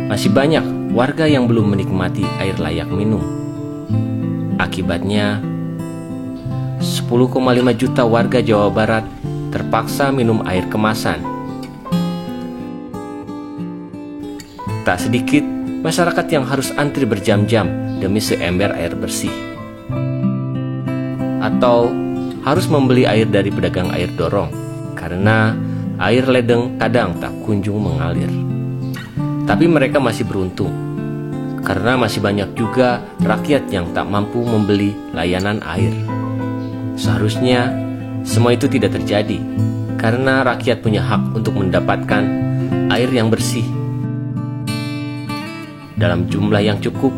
masih banyak warga yang belum menikmati air layak minum. Akibatnya, 10,5 juta warga Jawa Barat terpaksa minum air kemasan. Tak sedikit masyarakat yang harus antri berjam-jam demi seember air bersih, atau harus membeli air dari pedagang air dorong karena air ledeng kadang tak kunjung mengalir. Tapi mereka masih beruntung karena masih banyak juga rakyat yang tak mampu membeli layanan air. Seharusnya semua itu tidak terjadi karena rakyat punya hak untuk mendapatkan air yang bersih dalam jumlah yang cukup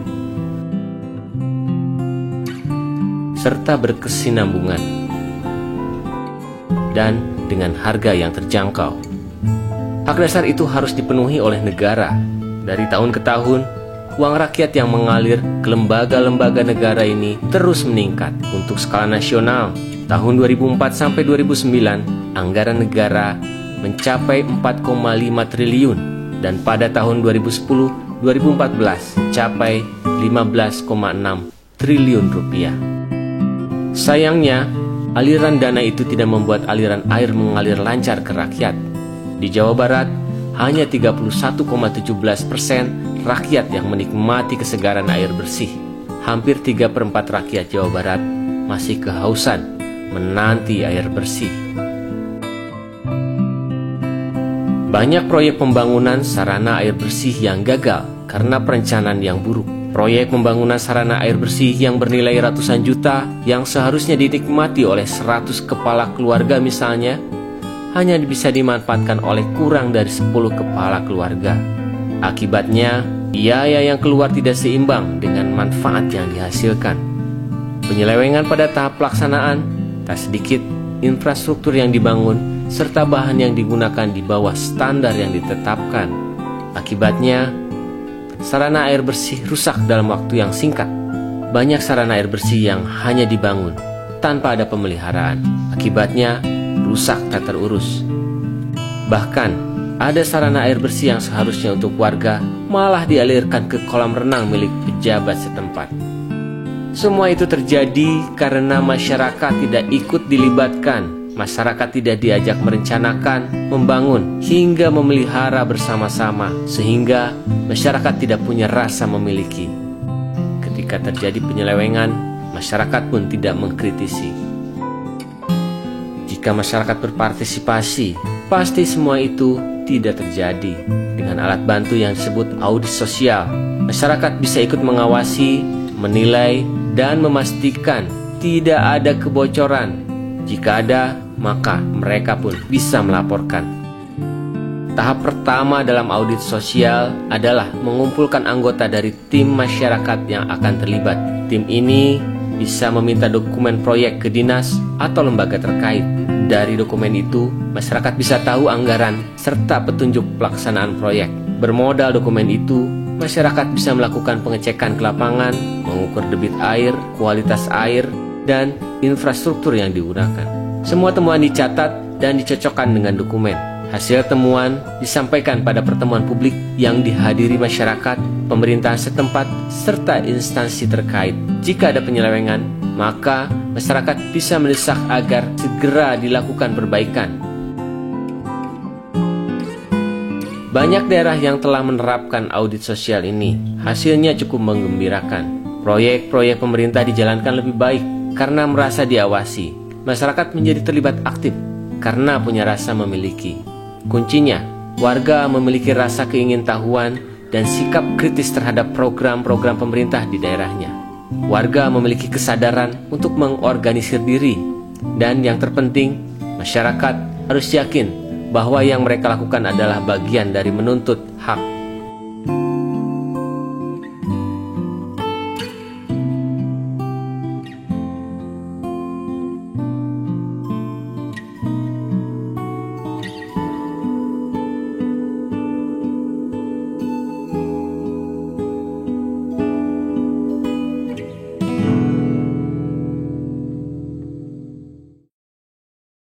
serta berkesinambungan dan dengan harga yang terjangkau. Hak dasar itu harus dipenuhi oleh negara. Dari tahun ke tahun, uang rakyat yang mengalir ke lembaga-lembaga negara ini terus meningkat. Untuk skala nasional, tahun 2004 sampai 2009, anggaran negara mencapai 4,5 triliun dan pada tahun 2010-2014 capai 15,6 triliun rupiah. Sayangnya, aliran dana itu tidak membuat aliran air mengalir lancar ke rakyat. Di Jawa Barat, hanya 31,17% rakyat yang menikmati kesegaran air bersih. Hampir 3/4 rakyat Jawa Barat masih kehausan menanti air bersih. Banyak proyek pembangunan sarana air bersih yang gagal karena perencanaan yang buruk. Proyek pembangunan sarana air bersih yang bernilai ratusan juta yang seharusnya dinikmati oleh 100 kepala keluarga misalnya, hanya bisa dimanfaatkan oleh kurang dari 10 kepala keluarga. Akibatnya, biaya yang keluar tidak seimbang dengan manfaat yang dihasilkan. Penyelewengan pada tahap pelaksanaan, tak sedikit infrastruktur yang dibangun, serta bahan yang digunakan di bawah standar yang ditetapkan. Akibatnya, sarana air bersih rusak dalam waktu yang singkat. Banyak sarana air bersih yang hanya dibangun tanpa ada pemeliharaan. Akibatnya, rusak tak terurus. Bahkan, ada sarana air bersih yang seharusnya untuk warga malah dialirkan ke kolam renang milik pejabat setempat. Semua itu terjadi karena masyarakat tidak ikut dilibatkan. Masyarakat tidak diajak merencanakan, membangun, hingga memelihara bersama-sama, sehingga masyarakat tidak punya rasa memiliki. Ketika terjadi penyelewengan, masyarakat pun tidak mengkritisi. Jika masyarakat berpartisipasi, pasti semua itu tidak terjadi. Dengan alat bantu yang disebut audit sosial, masyarakat bisa ikut mengawasi, menilai, dan memastikan tidak ada kebocoran. Jika ada, maka mereka pun bisa melaporkan. Tahap pertama dalam audit sosial adalah mengumpulkan anggota dari tim masyarakat yang akan terlibat. Tim ini bisa meminta dokumen proyek ke dinas atau lembaga terkait. Dari dokumen itu, masyarakat bisa tahu anggaran serta petunjuk pelaksanaan proyek. Bermodal dokumen itu, masyarakat bisa melakukan pengecekan ke lapangan, mengukur debit air, kualitas air, dan infrastruktur yang digunakan. Semua temuan dicatat dan dicocokkan dengan dokumen. Hasil temuan disampaikan pada pertemuan publik yang dihadiri masyarakat, pemerintahan setempat, serta instansi terkait. Jika ada penyelewengan, maka masyarakat bisa mendesak agar segera dilakukan perbaikan. Banyak daerah yang telah menerapkan audit sosial ini. Hasilnya cukup menggembirakan. Proyek-proyek pemerintah dijalankan lebih baik karena merasa diawasi. Masyarakat menjadi terlibat aktif karena punya rasa memiliki. Kuncinya, warga memiliki rasa keingintahuan dan sikap kritis terhadap program-program pemerintah di daerahnya. Warga memiliki kesadaran untuk mengorganisir diri. Dan yang terpenting, masyarakat harus yakin bahwa yang mereka lakukan adalah bagian dari menuntut hak